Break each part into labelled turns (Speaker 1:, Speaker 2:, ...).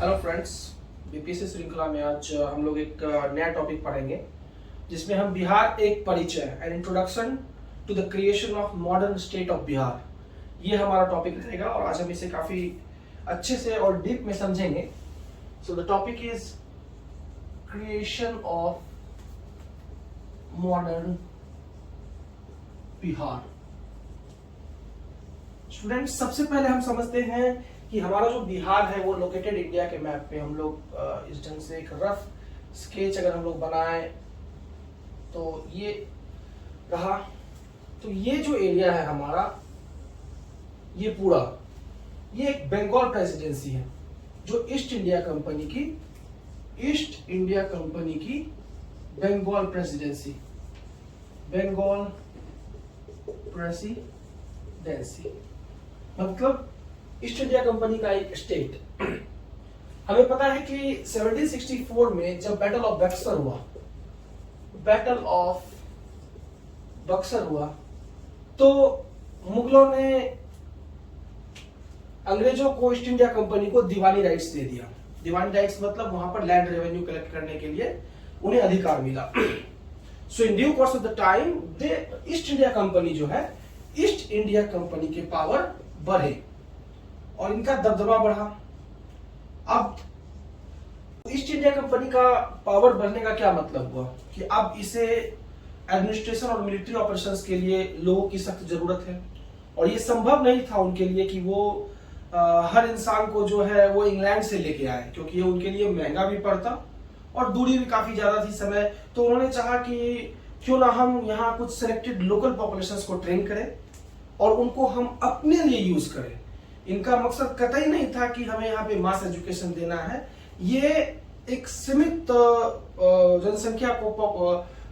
Speaker 1: Hello friends, BPSC श्रृंखला में आज हम लोग एक नया टॉपिक पढ़ेंगे जिसमें हम बिहार एक परिचय and introduction to the creation of modern state of Bihar, ये हमारा टॉपिक रहेगा और आज हम इसे काफ़ी अच्छे से और डीप में समझेंगे। So the topic is creation of modern Bihar. Students, सबसे पहले हम समझते हैं कि हमारा जो बिहार है वो लोकेटेड इंडिया के मैप पे। हम लोग इस ढंग से एक रफ स्केच अगर हम लोग बनाए तो ये रहा। तो ये जो एरिया है हमारा, ये पूरा ये एक बंगाल प्रेसिडेंसी है जो ईस्ट इंडिया कंपनी की बंगाल प्रेसिडेंसी, बंगाल प्रेसिडेंसी मतलब ईस्ट इंडिया कंपनी का एक स्टेट। हमें पता है कि 1764 में जब बैटल ऑफ बक्सर हुआ तो मुगलों ने अंग्रेजों को ईस्ट इंडिया कंपनी को दीवानी राइट्स दे दिया। दीवानी राइट्स मतलब वहां पर लैंड रेवेन्यू कलेक्ट करने के लिए उन्हें अधिकार मिला। So in due course of the time East India Company जो है, ईस्ट इंडिया कंपनी के पावर बढ़े और इनका दबदबा बढ़ा। अब ईस्ट इंडिया कंपनी का पावर बढ़ने का क्या मतलब हुआ कि अब इसे एडमिनिस्ट्रेशन और मिलिट्री ऑपरेशंस के लिए लोगों की सख्त जरूरत है और ये संभव नहीं था उनके लिए कि वो हर इंसान को जो है वो इंग्लैंड से लेके आए, क्योंकि ये उनके लिए महंगा भी पड़ता और दूरी भी काफी ज्यादा थी समय। तो उन्होंने चाहा कि क्यों ना हम यहाँ कुछ सिलेक्टेड लोकल पॉपुलेशंस को ट्रेन करें और उनको हम अपने लिए यूज करें। इनका मकसद कतई नहीं था कि हमें यहाँ पे मास एजुकेशन देना है। ये एक सीमित जनसंख्या को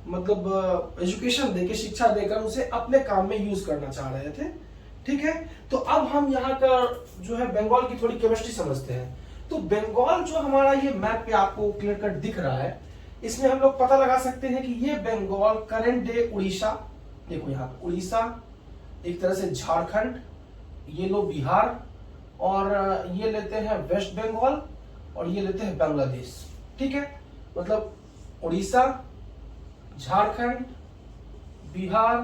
Speaker 1: मतलब एजुकेशन देके, शिक्षा देकर उसे अपने काम में यूज करना चाह रहे थे। ठीक है, तो अब हम यहाँ का जो है बंगाल की थोड़ी केमिस्ट्री समझते हैं। तो बंगाल जो हमारा ये मैप पे आपको क्लियर कट दिख रहा है, इसमें हम लोग पता लगा सकते हैं कि ये बंगाल करंट डे उड़ीसा, देखो यहाँ उड़ीसा, एक तरह से झारखंड, ये लो बिहार और ये लेते हैं वेस्ट बंगाल और ये लेते हैं बांग्लादेश। ठीक है, मतलब उड़ीसा, झारखंड, बिहार,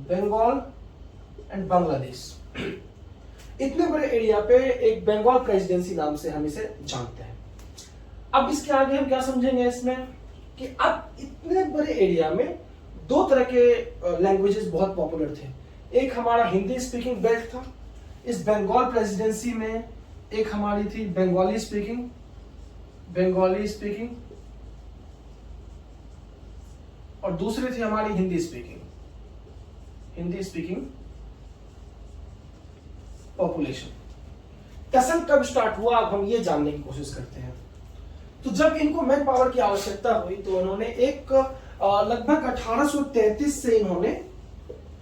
Speaker 1: बंगाल एंड बांग्लादेश, इतने बड़े एरिया पे एक बंगाल प्रेसिडेंसी नाम से हम इसे जानते हैं। अब इसके आगे हम क्या समझेंगे इसमें कि अब इतने बड़े एरिया में दो तरह के लैंग्वेजेस बहुत पॉपुलर थे। एक हमारा हिंदी स्पीकिंग बेल्ट था इस बंगाल प्रेसिडेंसी में, एक हमारी थी बंगाली स्पीकिंग और दूसरी थी हमारी हिंदी स्पीकिंग पॉपुलेशन। टसल कब स्टार्ट हुआ, अब हम ये जानने की कोशिश करते हैं। तो जब इनको मैन पावर की आवश्यकता हुई तो उन्होंने एक लगभग 1833 से इन्होंने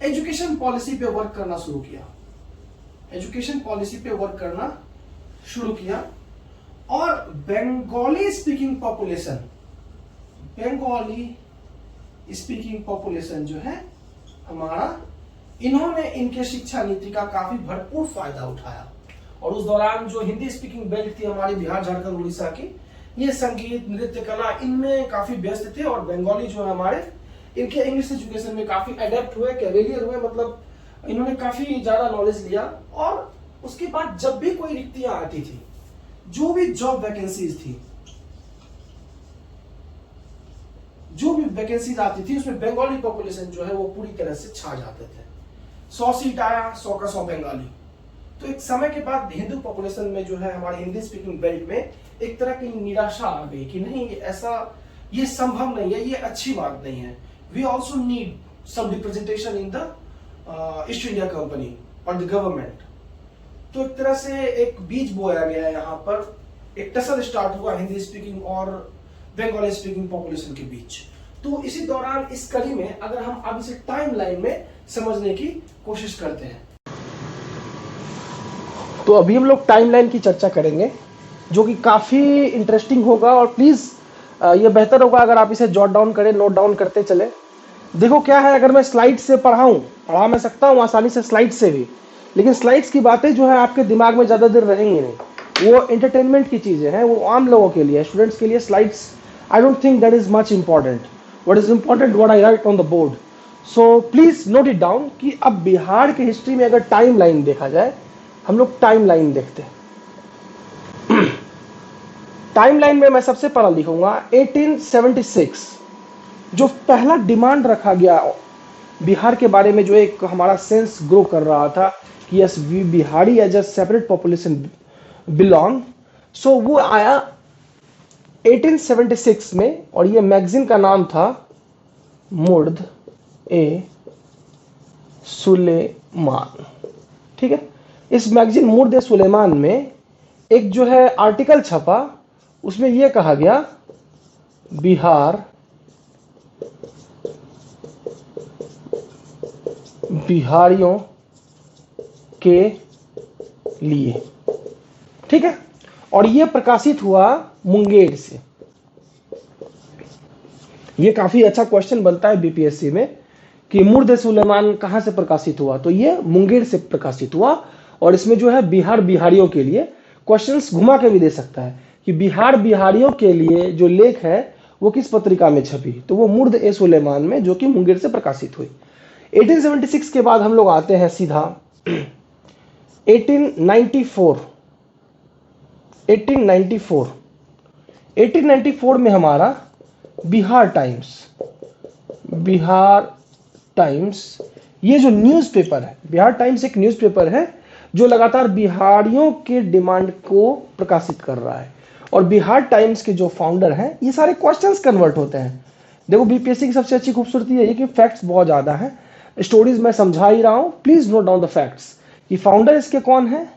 Speaker 1: एजुकेशन पॉलिसी पे वर्क करना शुरू किया और बंगाली स्पीकिंग पॉपुलेशन जो है हमारा, इन्होंने इनके शिक्षा नीति का काफी भरपूर फायदा उठाया। और उस दौरान जो हिंदी स्पीकिंग बेल्ट थी हमारी बिहार, झारखंड, उड़ीसा की, ये संगीत, नृत्य, कला इनमें काफी व्यस्त थे और बंगाली जो है हमारे, इनके इंग्लिश एजुकेशन में काफी अडेप्ट हुए, कैवेलियर हुए, मतलब इन्होंने काफी ज्यादा नॉलेज लिया। और उसके बाद जब भी कोई रिक्तियां आती थी, जो भी जॉब वैकेंसीज थी, आती थी, उसमें बंगाली पॉपुलेशन जो है वो पूरी तरह से छा जाते थे। 100 सीट आया, 100 का 100 बंगाली। तो एक समय के बाद हिंदू पॉपुलेशन में जो है हमारे हिंदी स्पीकिंग बेल्ट में एक तरह की निराशा आ गई कि नहीं, ये संभव नहीं है, ये अच्छी बात नहीं है। We also need some representation in the East India Company और द गवर्नमेंट। तो एक तरह से एक बीज बोया गया यहाँ पर, एक टसल स्टार्ट हुआ हिंदी स्पीकिंग और बंगाली स्पीकिंग पॉपुलेशन के बीच। तो इसी दौरान इस कड़ी में अगर हम अब इसे टाइम लाइन में समझने की कोशिश करते हैं, तो अभी हम लोग टाइम लाइन की चर्चा करेंगे जो कि काफी इंटरेस्टिंग होगा। और प्लीज ये बेहतर होगा अगर आप इसे जॉट डाउन करें, नोट डाउन करते चले। देखो क्या है, अगर मैं स्लाइड से पढ़ा मैं सकता हूँ आसानी से स्लाइड से भी, लेकिन स्लाइड्स की बातें जो है आपके दिमाग में ज़्यादा देर रहेंगी नहीं। वो एंटरटेनमेंट की चीज़ें हैं, वो आम लोगों के लिए, स्टूडेंट्स के लिए slides I don't think that is much important. What is important what I right on the board. So please note it down कि अब बिहार के हिस्ट्री में अगर टाइम लाइन देखा जाए, हम लोग टाइम लाइन देखते हैं. टाइम लाइन में मैं सबसे पहला लिखूंगा 1876, जो पहला डिमांड रखा गया बिहार के बारे में, जो एक हमारा सेंस ग्रो कर रहा था कि yes we Bihari as a separate population belong. So वो आया 1876 में, और ये मैगजीन का नाम था मुर्द ए सुलेमान. ठीक है, इस मैगजीन मुर्द ए सुलेमान में एक जो है आर्टिकल छपा, उसमें यह कहा गया बिहार बिहारियों के लिए. ठीक है, और यह प्रकाशित हुआ मुंगेर से. यह काफी अच्छा क्वेश्चन बनता है बीपीएससी में कि मुर्द ए सुलेमान कहां से प्रकाशित हुआ, तो यह मुंगेर से प्रकाशित हुआ. और इसमें जो है बिहार बिहारियों के लिए, क्वेश्चंस घुमा के भी दे सकता है कि बिहार बिहारियों के लिए जो लेख है वो किस पत्रिका में छपी, तो वो मुर्द ए सुलेमान में, जो कि मुंगेर से प्रकाशित हुई. 1876 के बाद हम लोग आते हैं सीधा 1894. 1894 में हमारा बिहार टाइम्स, ये जो न्यूज़पेपर है, बिहार टाइम्स एक न्यूज़पेपर है जो लगातार बिहारियों के डिमांड को प्रकाशित कर रहा है. और बिहार टाइम्स के जो फाउंडर हैं, ये सारे क्वेश्चंस कन्वर्ट होते हैं. देखो बीपीएससी की सबसे अच्छी खूबसूरती है ये कि फैक्ट्स बहुत ज़्यादा हैं, स्टोरीज मैं समझा ही रहा हूं. Please note down the facts. कि फाउंडर इसके कौन है?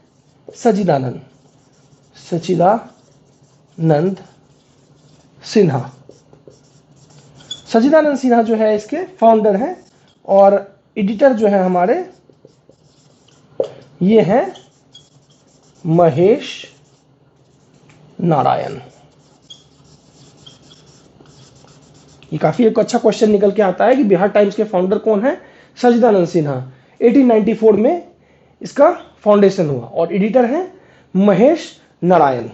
Speaker 1: सच्चिदानंद सिन्हा. सच्चिदानंद सिन्हा जो है इसके फाउंडर हैं. और एडिटर जो है हमारे ये हैं महेश नारायण. ये काफी एक अच्छा क्वेश्चन निकल के आता है कि बिहार टाइम्स के फाउंडर कौन है? सच्चिदानंद सिन्हा. 1894 में इसका फाउंडेशन हुआ और एडिटर हैं महेश नारायण.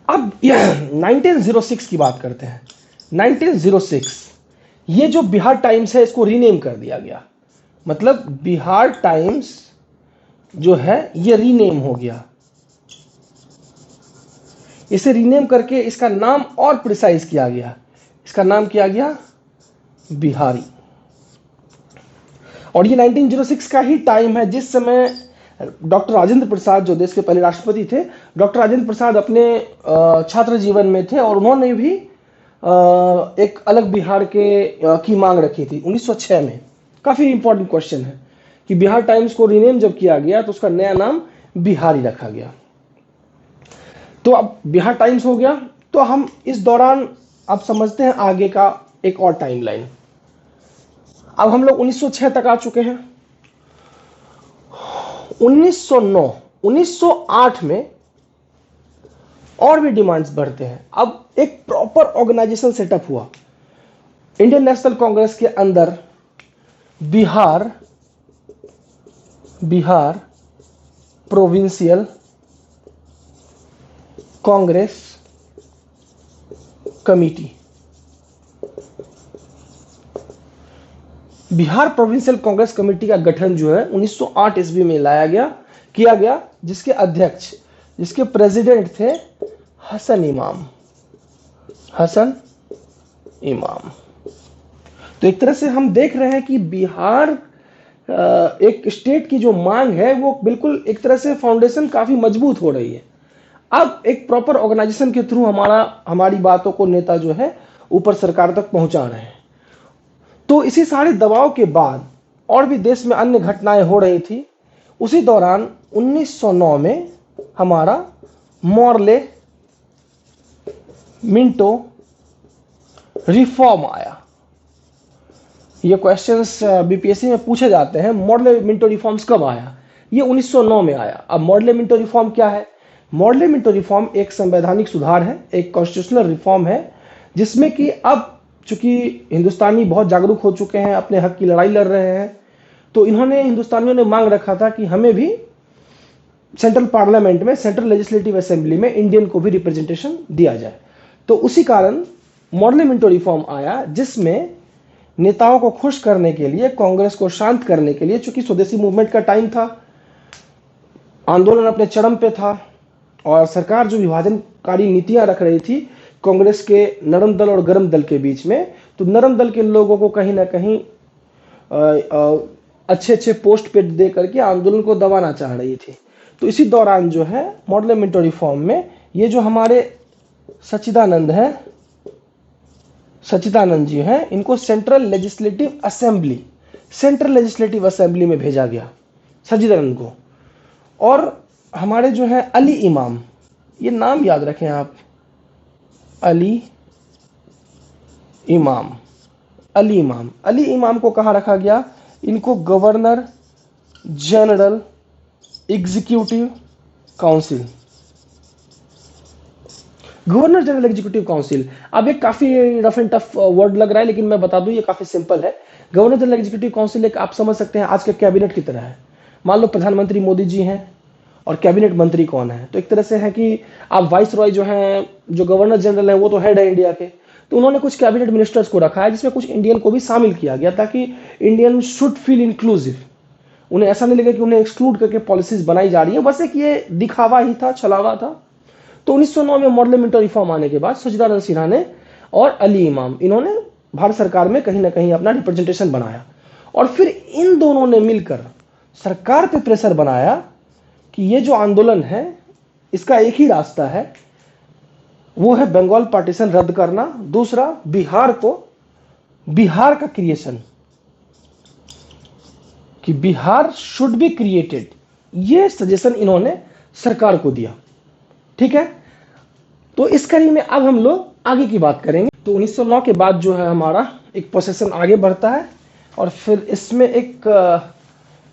Speaker 1: अब 1906 की बात करते हैं. 1906 ये जो बिहार टाइम्स है इसको रीनेम कर दिया गया. मतलब बिहार टाइम्स जो है ये रीनेम हो गया. इसे रीनेम करके इसका नाम और प्रिसाइज किया गया. इसका नाम किया गया बिहारी. और ये 1906 का ही टाइम है जिस समय डॉक्टर राजेंद्र प्रसाद, जो देश के पहले राष्ट्रपति थे, डॉक्टर राजेंद्र प्रसाद अपने छात्र जीवन में थे और उन्होंने भी एक अलग बिहार की मांग रखी थी 1906 में. काफी इंपॉर्टेंट क्वेश्चन है कि बिहार टाइम्स को रीनेम जब किया गया तो उसका नया नाम बिहारी रखा गया. तो अब बिहार टाइम्स हो गया. तो हम इस दौरान अब समझते हैं आगे का एक और टाइमलाइन. अब हम लोग 1906 तक आ चुके हैं. 1909, 1908 में और भी डिमांड्स बढ़ते हैं. अब एक प्रॉपर ऑर्गेनाइजेशन सेटअप हुआ. इंडियन नेशनल कांग्रेस के अंदर Bihar provincial Congress committee. Bihar provincial Congress committee का गठन जो है 1908 ईस्वी में किया गया, जिसके अध्यक्ष, जिसके प्रेसिडेंट थे हसन इमाम. तो एक तरह से हम देख रहे हैं कि बिहार एक स्टेट की जो मांग है वो बिल्कुल एक तरह से फाउंडेशन काफी मजबूत हो रही है. अब एक प्रॉपर ऑर्गेनाइजेशन के थ्रू हमारी बातों को नेता जो है ऊपर सरकार तक पहुंचा रहे हैं. तो इसी सारे दबाव के बाद और भी देश में अन्य घटनाएं हो रही थी. उसी दौरान 1909 में हमारा मॉर्ले मिंटो रिफॉर्म आया. ये क्वेश्चंस बीपीएससी में पूछे जाते हैं, मॉर्ले मिंटो रिफॉर्म्स कब आया? ये 1909 में आया. अब मॉर्ले मिंटो रिफॉर्म क्या है? मॉर्ले मिंटो रिफॉर्म एक संवैधानिक सुधार है, एक कॉन्स्टिट्यूशनल रिफॉर्म है, जिसमें कि अब चूंकि हिंदुस्तानी बहुत जागरूक हो चुके हैं, अपने हक की लड़ाई लड़ रहे हैं, तो इन्होंने हिंदुस्तानियों ने मांग रखा था कि हमें भी सेंट्रल पार्लियामेंट में, सेंट्रल लेजिस्लेटिव असेंबली में इंडियन को भी रिप्रेजेंटेशन दिया जाए। तो उसी कारण मॉडल मिंटो रिफॉर्म आया, जिसमें नेताओं को खुश करने के लिए, कांग्रेस को शांत करने के लिए, चूंकि स्वदेशी मूवमेंट का टाइम था, आंदोलन अपने चरम पे था और सरकार जो विभाजनकारी नीतियां रख रही थी कांग्रेस के नरम दल और गरम दल के बीच में, तो नरम दल के लोगों को कहीं ना कहीं अच्छे अच्छे पोस्ट पे दे करके आंदोलन को दबाना चाह रही थी। तो इसी दौरान जो है मॉडल मिंटो रिफॉर्म में ये जो हमारे सच्चिदानंद जी हैं, इनको सेंट्रल लेजिस्लेटिव असेंबली में भेजा गया, सच्चिदानंद को। और हमारे जो है अली इमाम, ये नाम याद रखें आप, अली इमाम को कहाँ रखा गया? इनको गवर्नर जनरल एग्जीक्यूटिव काउंसिल, अब ये काफी रफ एंड टफ वर्ड लग रहा है, लेकिन मैं बता दूं ये काफी सिंपल है। गवर्नर जनरल एग्जीक्यूटिव काउंसिल एक, आप समझ सकते हैं, आज के कैबिनेट की तरह है। मान लो प्रधानमंत्री मोदी जी हैं और कैबिनेट मंत्री कौन है, तो एक तरह से है कि आप वाइस रॉय जो हैं, जो गवर्नर जनरल हैं, वो तो हेड है इंडिया के, तो उन्होंने कुछ कैबिनेट मिनिस्टर्स को रखा है जिसमें कुछ इंडियन को भी शामिल किया गया, ताकि इंडियन शुड फील इंक्लूसिव। उन्हें ऐसा नहीं लगे कि उन्हें एक्सक्लूड करके पॉलिसीज बनाई जा रही है, बस एक ये दिखावा ही था, छलावा था। तो 1909 में मॉडल मिंटो रिफॉर्म आने के बाद सच्चिदानंद सिन्हा ने और अली इमाम, इन्होंने भारत सरकार में कहीं ना कहीं अपना रिप्रेजेंटेशन बनाया। और फिर इन दोनों ने मिलकर सरकार पे प्रेशर बनाया कि ये जो आंदोलन है इसका एक ही रास्ता है, वो है बंगाल पार्टीशन रद्द करना, दूसरा बिहार का क्रिएशन, कि बिहार शुड बी क्रिएटेड। ये सजेशन इन्होंने सरकार को दिया। ठीक है, तो इस कड़ी में अब हम लोग आगे की बात करेंगे। तो 1909 के बाद जो है हमारा एक प्रोसेशन आगे बढ़ता है और फिर इसमें एक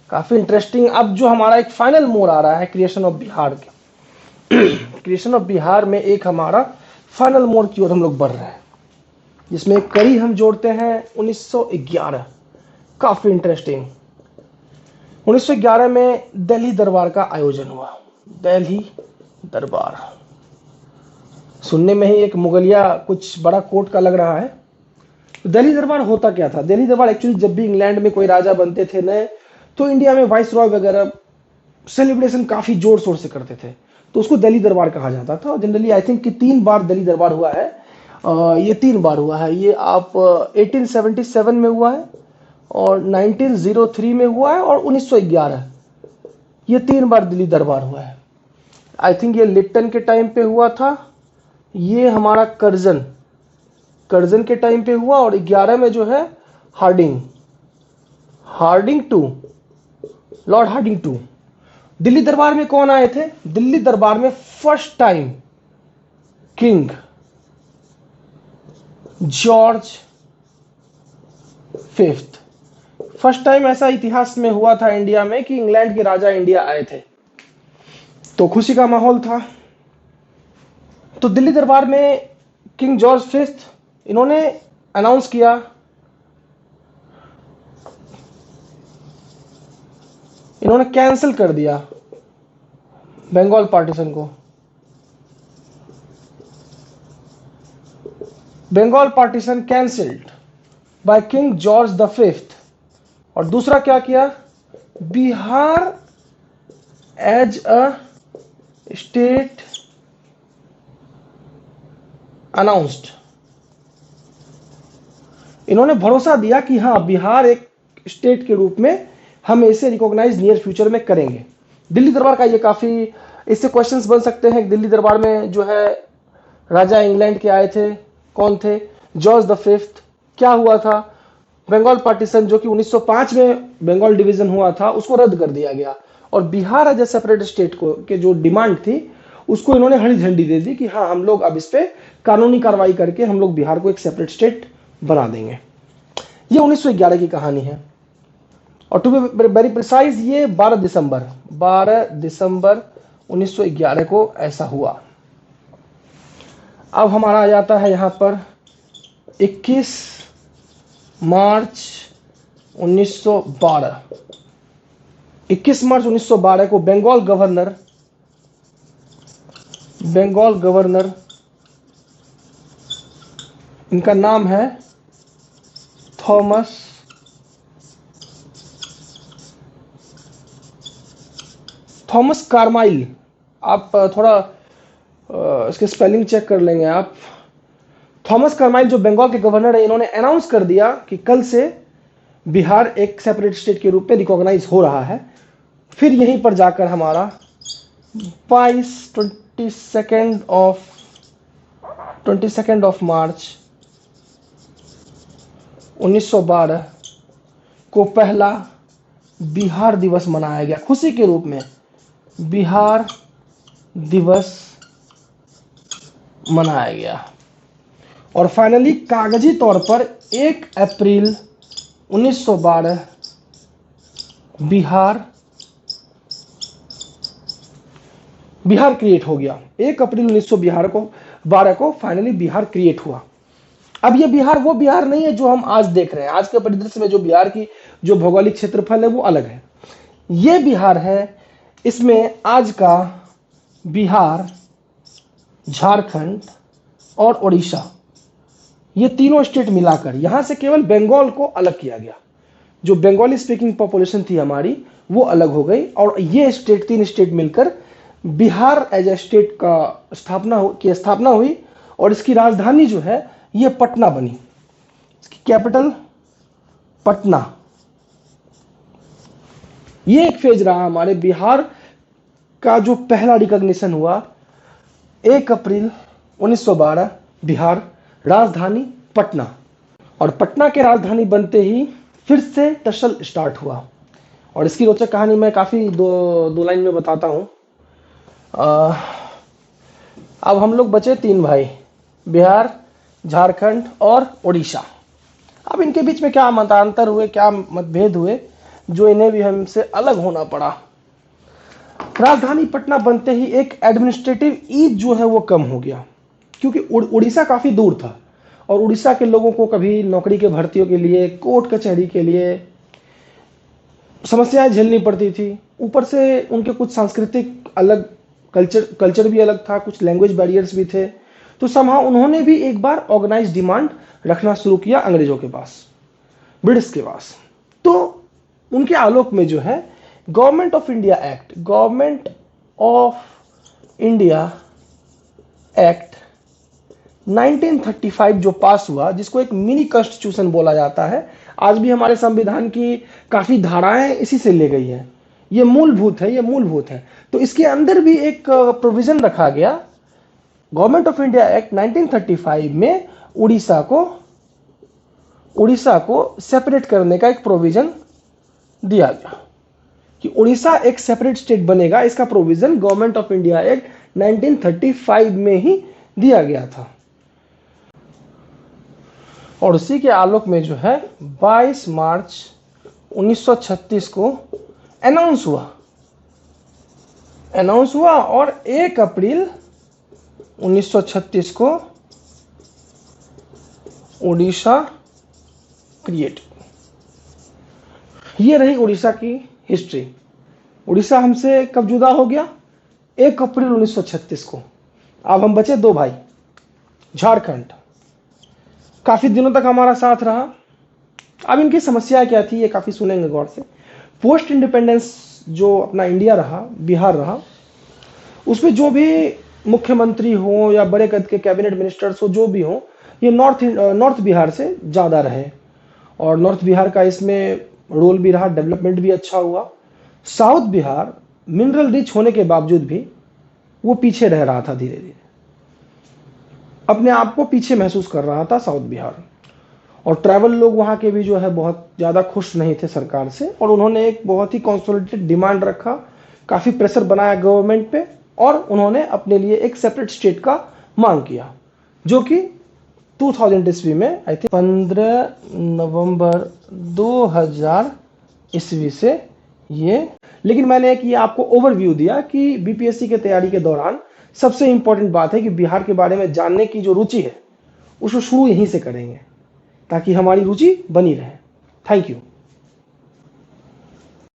Speaker 1: काफी इंटरेस्टिंग, अब जो हमारा एक फाइनल मोड़ आ रहा है क्रिएशन ऑफ बिहार के क्रिएशन ऑफ बिहार में एक हमारा फाइनल मोड़ की ओर हम लोग बढ़ रहे हैं, जिसमें एक कड़ी हम जोड़ते हैं 1911। काफी इंटरेस्टिंग, 1911 में दिल्ली दरबार का आयोजन हुआ। दिल्ली दरबार सुनने में ही एक मुगलिया कुछ बड़ा कोर्ट का लग रहा है। तो दिल्ली दरबार होता क्या था? दिल्ली दरबार एक्चुअली जब भी इंग्लैंड में कोई राजा बनते थे नए, तो इंडिया में वाइस रॉय वगैरह सेलिब्रेशन काफी जोर शोर से करते थे, तो उसको दिल्ली दरबार कहा जाता था। जनरली आई थिंक कि 3 बार दिल्ली दरबार हुआ है। ये 3 बार हुआ है। ये आप 1877 में हुआ है और 1903 में हुआ है और 1911, ये 3 बार दिल्ली दरबार हुआ है। आई थिंक ये लिप्टन के टाइम पे हुआ था, ये हमारा कर्जन के टाइम पे हुआ, और 11 में जो है Lord Hardinge to. Delhi Durbar में कौन आए थे? दिल्ली दरबार में first time king George fifth, first time ऐसा इतिहास में हुआ था इंडिया में कि इंग्लैंड के राजा इंडिया आए थे, तो खुशी का माहौल था। तो दिल्ली दरबार में किंग जॉर्ज फिफ्थ, इन्होंने अनाउंस किया इन्होंने कैंसिल कर दिया बंगाल पार्टीशन को। Bengal partition cancelled by King George the fifth. और दूसरा क्या किया? Bihar as a state announced. इन्होंने भरोसा दिया कि हाँ, बिहार एक स्टेट के रूप में हम इसे रिकॉग्नाइज नियर फ्यूचर में करेंगे। दिल्ली दरबार का ये काफी, इससे क्वेश्चंस बन सकते हैं। दिल्ली दरबार में जो है राजा इंग्लैंड के आए थे, कौन थे? George the fifth. क्या हुआ था? बंगाल पार्टीशन जो कि 1905 में बंगाल डिवीजन हुआ था, उसको रद्द कर दिया गया और Bihar as a separate state को के जो डिमांड थी उसको इन्होंने हरी झंडी दे दी कि हाँ, हम लोग अब इस पे कानूनी कार्रवाई करके हम लोग बिहार को एक सेपरेट स्टेट बना देंगे। ये 1911 की कहानी है। और टू बी वेरी प्रिसाइज, ये 12 दिसंबर 1911 को ऐसा हुआ। अब हमारा आ जाता है यहाँ पर 21 मार्च 1912, 21 मार्च 1912 को बंगाल गवर्नर, इनका नाम है थॉमस कार्माइल। आप थोड़ा इसके स्पेलिंग चेक कर लेंगे आप। थॉमस कार्माइल जो बंगाल के गवर्नर है, इन्होंने अनाउंस कर दिया कि कल से बिहार एक सेपरेट स्टेट के रूप में रिकॉग्नाइज हो रहा है। फिर यहीं पर जाकर हमारा 22 मार्च 1912 को पहला बिहार दिवस मनाया गया, खुशी के रूप में बिहार दिवस मनाया गया। और फाइनली कागजी तौर पर 1 अप्रैल 1912 बिहार क्रिएट हो गया। 1 अप्रैल 1912 को फाइनली बिहार क्रिएट हुआ। अब ये बिहार वो बिहार नहीं है जो हम आज देख रहे हैं। आज के परिदृश्य में जो बिहार की जो भौगोलिक क्षेत्रफल है वो अलग है। ये बिहार है, इसमें आज का बिहार, झारखंड और उड़ीसा, ये तीनों स्टेट मिलाकर यहां से केवल बंगाल को अलग किया गया। जो बंगाली स्पीकिंग पॉपुलेशन थी हमारी वो अलग हो गई और ये स्टेट, 3 स्टेट मिलकर बिहार एज ए स्टेट का स्थापना हुई। और इसकी राजधानी जो है ये पटना बनी, इसकी कैपिटल पटना। ये एक फेज रहा हमारे बिहार का जो पहला रिकॉग्निशन हुआ 1 अप्रैल 1912, बिहार, राजधानी पटना। और पटना के राजधानी बनते ही फिर से टसल स्टार्ट हुआ। और इसकी रोचक कहानी मैं काफ़ी दो लाइन में बताता हूँ। अब हम लोग बचे 3 भाई, बिहार, झारखंड और उड़ीसा। अब इनके बीच में क्या मतांतर हुए, क्या मतभेद हुए, जो इन्हें भी हमसे अलग होना पड़ा। राजधानी पटना बनते ही एक एडमिनिस्ट्रेटिव ईज जो है वो कम हो गया, क्योंकि उड़ीसा काफ़ी दूर था और उड़ीसा के लोगों को कभी नौकरी के भर्तियों के लिए, कोर्ट कचहरी के लिए समस्याएं झेलनी पड़ती थी। ऊपर से उनके कुछ सांस्कृतिक अलग कल्चर भी अलग था, कुछ लैंग्वेज बैरियर्स भी थे। तो समहाउ उन्होंने भी एक बार ऑर्गेनाइज डिमांड रखना शुरू किया अंग्रेजों के पास, ब्रिटिश के पास। तो उनके आलोक में जो है गवर्नमेंट ऑफ इंडिया एक्ट 1935 जो पास हुआ, जिसको एक मिनी कॉन्स्टिट्यूशन बोला जाता है। आज भी हमारे संविधान की काफी धाराएं इसी से ले गई हैं। ये मूलभूत है। तो इसके अंदर भी एक प्रोविजन रखा गया, गवर्नमेंट ऑफ इंडिया एक्ट 1935 में उड़ीसा को सेपरेट करने का एक प्रोविजन दिया गया कि उड़ीसा एक सेपरेट स्टेट बनेगा। इसका provision government of India act 1935 में ही दिया गया था। और उसी के आलोक में जो है 22 मार्च 1936 को अनाउंस हुआ और 1 अप्रैल 1936 को उड़ीसा क्रिएट। ये रही उड़ीसा की हिस्ट्री। उड़ीसा हमसे कब जुदा हो गया? 1 अप्रैल 1936 को। अब हम बचे 2 भाई, झारखंड काफी दिनों तक हमारा साथ रहा। अब इनकी समस्या क्या थी ये काफी सुनेंगे गौर से। पोस्ट इंडिपेंडेंस जो अपना इंडिया रहा, बिहार रहा, उसमें जो भी मुख्यमंत्री हो या बड़े कद के कैबिनेट मिनिस्टर्स हो, जो भी हो, ये नॉर्थ बिहार से ज़्यादा रहे। और नॉर्थ बिहार का इसमें रोल भी रहा, डेवलपमेंट भी अच्छा हुआ। साउथ बिहार मिनरल रिच होने के बावजूद भी वो पीछे रह रहा था, धीरे धीरे अपने आप को पीछे महसूस कर रहा था साउथ बिहार। और ट्रैवल लोग वहाँ के भी जो है बहुत ज़्यादा खुश नहीं थे सरकार से, और उन्होंने एक बहुत ही कंसोलिडेटेड डिमांड रखा, काफ़ी प्रेशर बनाया गवर्नमेंट पे, और उन्होंने अपने लिए एक सेपरेट स्टेट का मांग किया, जो कि 2000 ईस्वी में आई थिंक 15 नवंबर 2000 ईस्वी से ये। लेकिन मैंने एक ये आपको ओवरव्यू दिया कि बीपीएससी के तैयारी के दौरान सबसे इंपॉर्टेंट बात है कि बिहार के बारे में जानने की जो रुचि है उसको शुरू यहीं से करेंगे। ताकि हमारी रुचि बनी रहे। Thank you.